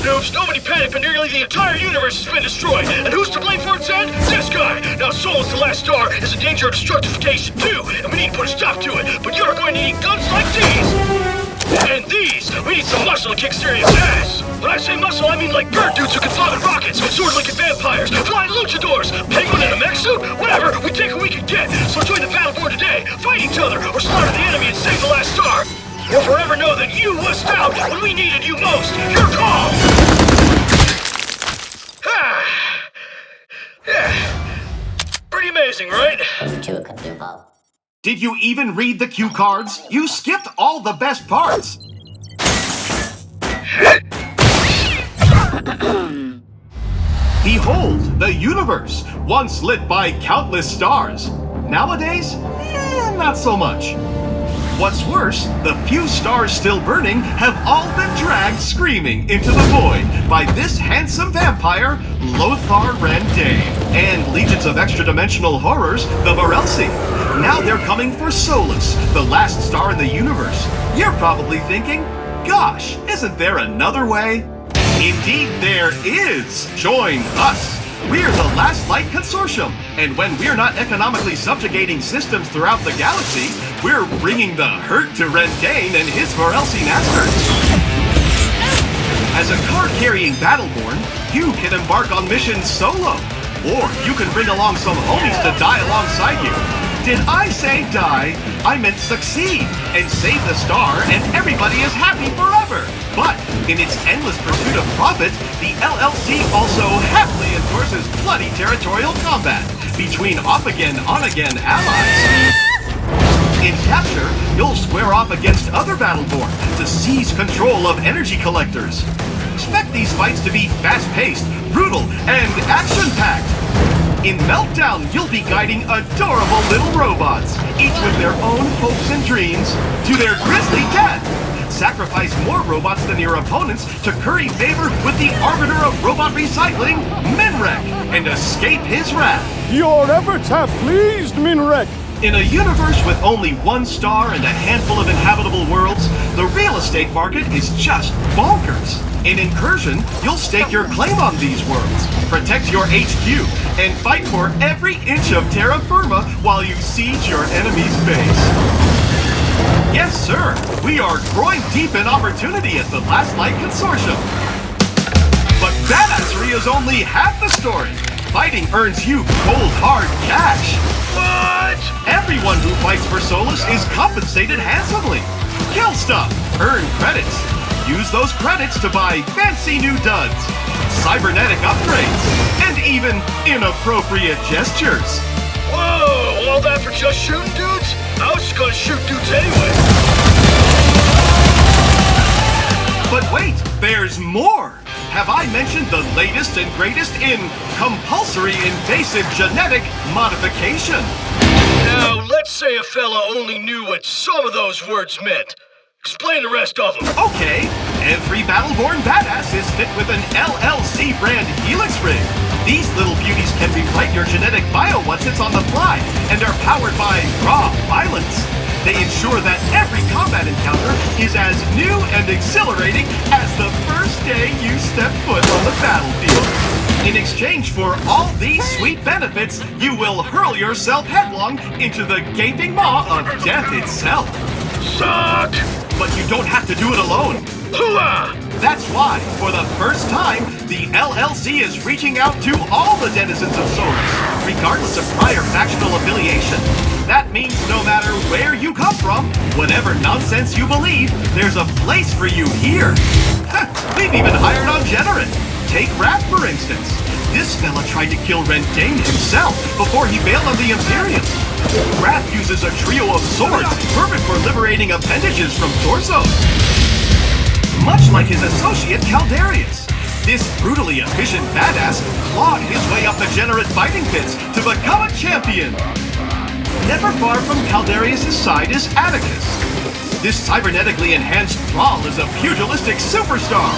noobs, nobody panic, but nearly the entire universe has been destroyed. And who's to blame for its end? This guy! Now Solus, the last star, is in danger of destructification too, and we need to put a stop to it. But you're going to need guns like these! And these! We need some muscle to kick serious ass! When I say muscle, I mean like bird dudes who can fly with rockets, sword-looking vampires, flying luchadors, penguin in a mech suit, whatever, we take what we can get. So join the Battleborn today, fight each other, or slaughter the enemy and save the last star. Or forever know that you was out when we needed you most. Your call! Yeah. Pretty amazing, right? Did you even read the cue cards? You skipped all the best parts. Behold, the universe, once lit by countless stars. Nowadays, not so much. What's worse, the few stars still burning have all been dragged screaming into the void by this handsome vampire, Lothar Randane, and legions of extra-dimensional horrors, the Varelsi. Now they're coming for Solus, the last star in the universe. You're probably thinking, gosh, isn't there another way? Indeed there is! Join us! We're the Last Light Consortium, and when we're not economically subjugating systems throughout the galaxy, we're bringing the hurt to Randane and his Varelsi Masters. As a card-carrying Battleborn, you can embark on missions solo, or you can bring along some homies to die alongside you. Did I say die? I meant succeed, and save the star, and everybody is happy forever. But in its endless pursuit of profit, the LLC also happily endorses bloody territorial combat between off-again, on-again allies. In capture, you'll square off against other Battleborn to seize control of energy collectors. Expect these fights to be fast-paced, brutal, and action-packed. In Meltdown, you'll be guiding adorable little robots, each with their own hopes and dreams, to their grisly death. Sacrifice more robots than your opponents to curry favor with the arbiter of robot recycling, Minrek, and escape his wrath. Your efforts have pleased, Minrek. In a universe with only one star and a handful of inhabitable worlds, the real estate market is just bonkers. In Incursion, you'll stake your claim on these worlds, protect your HQ, and fight for every inch of terra firma while you siege your enemy's base. Yes, sir, we are groin deep in opportunity at the Last Light Consortium. But badassery is only half the story. Fighting earns you cold, hard cash. What? Everyone who fights for Solus is compensated handsomely. Kill stuff, earn credits. Use those credits to buy fancy new duds, cybernetic upgrades, and even inappropriate gestures. Whoa, all that for just shooting dudes? I was just gonna shoot dudes anyway. But wait, there's more! Have I mentioned the latest and greatest in compulsory invasive genetic modification? Now, let's say a fella only knew what some of those words meant. Explain the rest of them. Okay, every Battleborn badass is fit with an LLC brand Helix rig. These little beauties can rewrite your genetic bio once it's on the fly, and are powered by raw violence. They ensure that every combat encounter is as new and exhilarating as the first day you step foot on the battlefield. In exchange for all these sweet benefits, you will hurl yourself headlong into the gaping maw of death itself. Suck! But you don't have to do it alone. Hooah! That's why, for the first time, the LLC is reaching out to all the denizens of Solus, regardless of prior factional affiliation. That means no matter where you come from, whatever nonsense you believe, there's a place for you here. They've even hired on Generate. Take Raph, for instance. This fella tried to kill Randane himself before he bailed on the Imperium. Raph uses a trio of swords, perfect for liberating appendages from torsos. Much like his associate Caldarius. This brutally efficient badass clawed his way up the Generate fighting pits to become a champion. Never far from Caldarius' side is Atticus. This cybernetically enhanced thrall is a pugilistic superstar,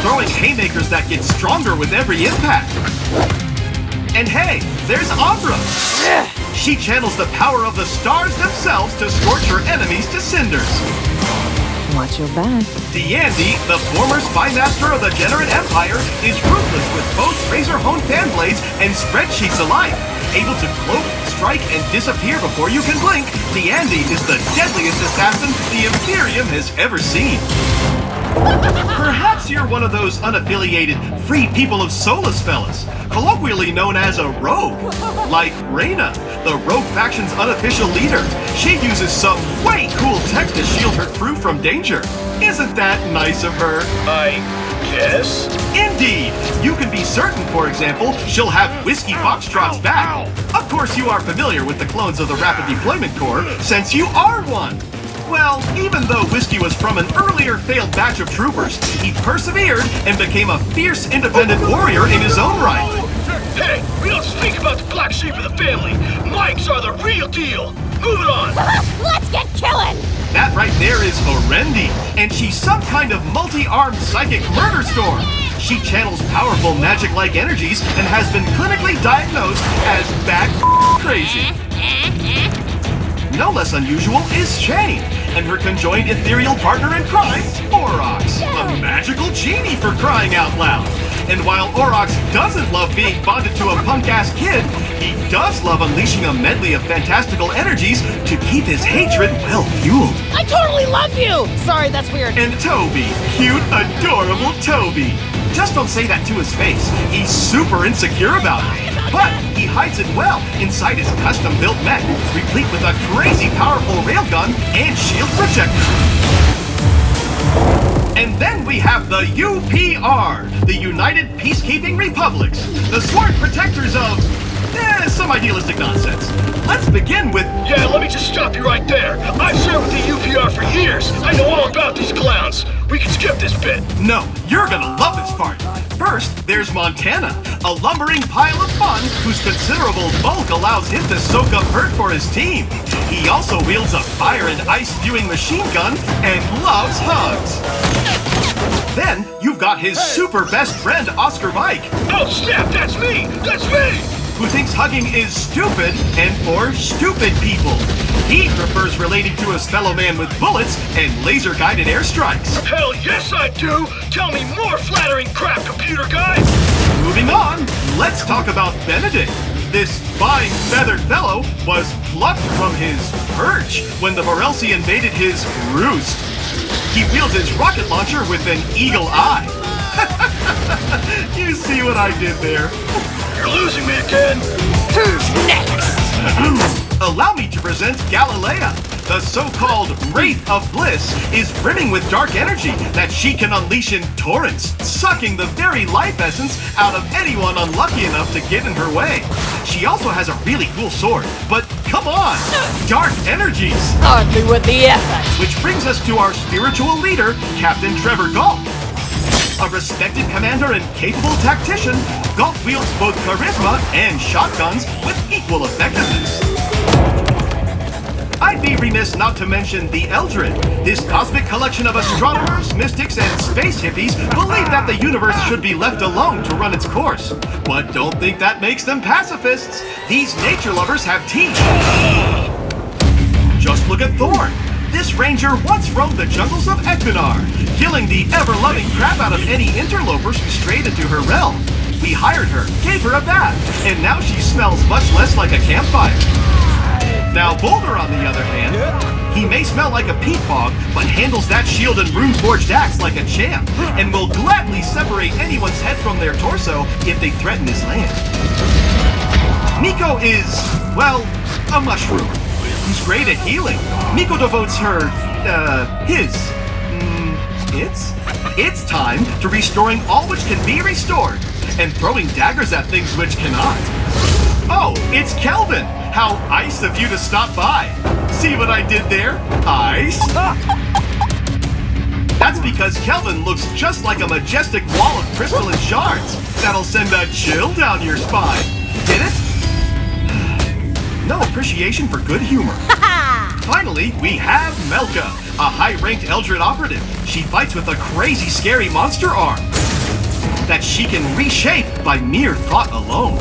throwing haymakers that get stronger with every impact. And hey, there's Ambra. She channels the power of the stars themselves to scorch her enemies to cinders. Watch your back. D'Andy, the former spy master of the Generate Empire, is ruthless with both razor-honed fan blades and spreadsheets alike. Able to cloak, strike, and disappear before you can blink, D'Andy is the deadliest assassin the Imperium has ever seen. Perhaps you're one of those unaffiliated free people of Solus fellas, colloquially known as a rogue, like Reyna, the rogue faction's unofficial leader. She uses some way cool tech to shield her crew from danger. Isn't that nice of her? I guess? Indeed! You can be certain, for example, she'll have Whiskey Foxtrot's back. Of course you are familiar with the clones of the Rapid Deployment Corps, since you are one. Well, even though Whiskey was from an earlier failed batch of troopers, he persevered and became a fierce independent warrior in his own right. Hey, we don't speak about the black sheep of the family. Mikes are the real deal. Move it on. Let's get killing! That right there is Orendi, and she's some kind of multi-armed psychic murder storm. She channels powerful magic-like energies and has been clinically diagnosed as bat crazy. No less unusual is Shane, and her conjoined ethereal partner in crime, Aurochs, a magical genie for crying out loud. And while Aurochs doesn't love being bonded to a punk-ass kid, he does love unleashing a medley of fantastical energies to keep his hatred well-fueled. I totally love you! Sorry, that's weird. And Toby, cute, adorable Toby. Just don't say that to his face. He's super insecure about it. But he hides it well inside his custom-built mech, replete with a crazy powerful railgun and shield protector. And then we have the UPR, the United Peacekeeping Republics, the sworn protectors of some idealistic nonsense. Let's begin with... Yeah, let me just stop you right there. I've served with the UPR for years. I know all about these clowns. We can skip this bit. No, you're gonna love this part. First, there's Montana, a lumbering pile of fun whose considerable bulk allows him to soak up hurt for his team. He also wields a fire and ice spewing machine gun and loves hugs. Then, you've got his super best friend, Oscar Mike. Oh, snap, that's me! That's me! Who thinks hugging is stupid and for stupid people. He prefers relating to his fellow man with bullets and laser-guided airstrikes. Hell yes, I do! Tell me more flattering crap, computer guy! Moving on, let's talk about Benedict. This fine feathered fellow was plucked from his perch when the Varelsi invaded his roost. He wields his rocket launcher with an eagle eye. You see what I did there? You're losing me again! Who's next? Allow me to present Galilea. The so-called Wraith of Bliss is brimming with dark energy that she can unleash in torrents, sucking the very life essence out of anyone unlucky enough to get in her way. She also has a really cool sword, but come on! Dark energies! Hardly with the effort. Which brings us to our spiritual leader, Captain Trevor Galt. A respected commander and capable tactician, Galt wields both charisma and shotguns with equal effectiveness. I'd be remiss not to mention the Eldred. This cosmic collection of astronomers, mystics, and space hippies believe that the universe should be left alone to run its course. But don't think that makes them pacifists. These nature lovers have teeth. Just look at Thorn. This ranger once roamed the jungles of Equinar, killing the ever-loving crap out of any interlopers who strayed into her realm. We hired her, gave her a bath, and now she smells much less like a campfire. Now Boulder, on the other hand, he may smell like a peat bog, but handles that shield and rune-forged axe like a champ, and will gladly separate anyone's head from their torso if they threaten his land. Miko is, well, a mushroom. Who's great at healing. Miko devotes her, It's time to restoring all which can be restored, and throwing daggers at things which cannot. Oh, it's Kelvin! How ice of you to stop by. See what I did there? Ice? That's because Kelvin looks just like a majestic wall of crystalline shards that'll send a chill down your spine. Get it? No appreciation for good humor. Finally, we have Melka, a high-ranked Eldred operative. She fights with a crazy, scary monster arm that she can reshape by mere thought alone.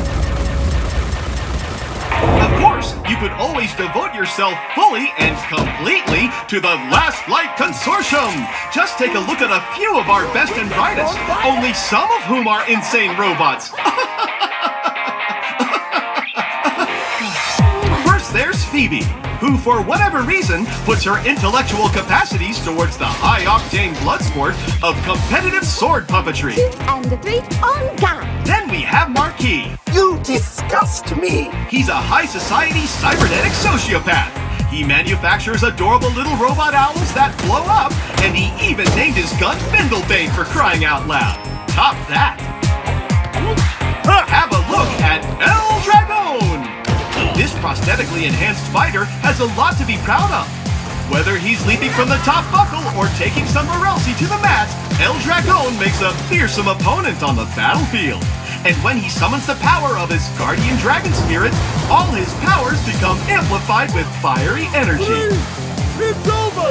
Of course, course, you could always devote yourself fully and completely to the Last Light Consortium. Just take a look at a few of our best and brightest, only some of whom are insane robots. First, there's Phoebe, who, for whatever reason, puts her intellectual capacities towards the high-octane blood sport of competitive sword puppetry. 2 and 3 on guard. Then we have Marquis. You disgust me! He's a high-society cybernetic sociopath. He manufactures adorable little robot owls that blow up, and he even named his gun Bindlebane for crying out loud. Top that! Have a look at El Dragon! This prosthetically enhanced fighter has a lot to be proud of. Whether he's leaping from the top buckle or taking some morality to the mat, El Dragon makes a fearsome opponent on the battlefield. And when he summons the power of his guardian dragon spirit, all his powers become amplified with fiery energy. It's over!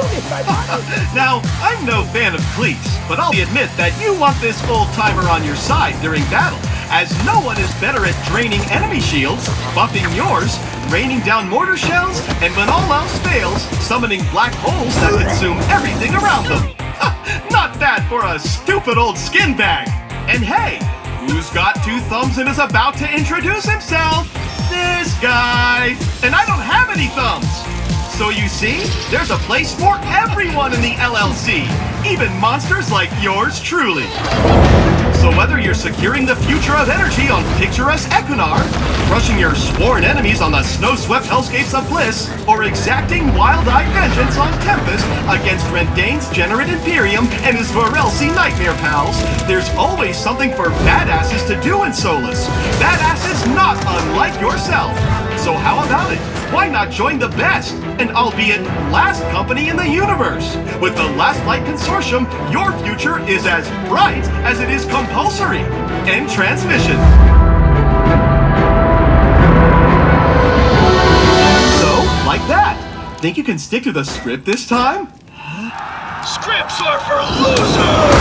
Now, I'm no fan of cleats, but I'll admit that you want this old-timer on your side during battle, as no one is better at draining enemy shields, buffing yours, raining down mortar shells, and when all else fails, summoning black holes that consume everything around them. Not bad for a stupid old skin bag. And hey, who's got 2 thumbs and is about to introduce himself? This guy. And I don't have any thumbs. So you see, there's a place for everyone in the LLC, even monsters like yours truly. So whether you're securing the future of energy on picturesque Equinar, crushing your sworn enemies on the snow-swept hellscapes of Bliss, or exacting wild-eyed vengeance on Tempest against Rendain's Generate Imperium and his Vorelsi Nightmare pals, there's always something for badasses to do in Solus. Badasses not unlike yourself. So how about it? Why not join the best, and albeit last company in the universe? With the Last Light Consortium, your future is as bright as it is compulsory. End transmission. So, like that. Think you can stick to the script this time? Scripts are for losers!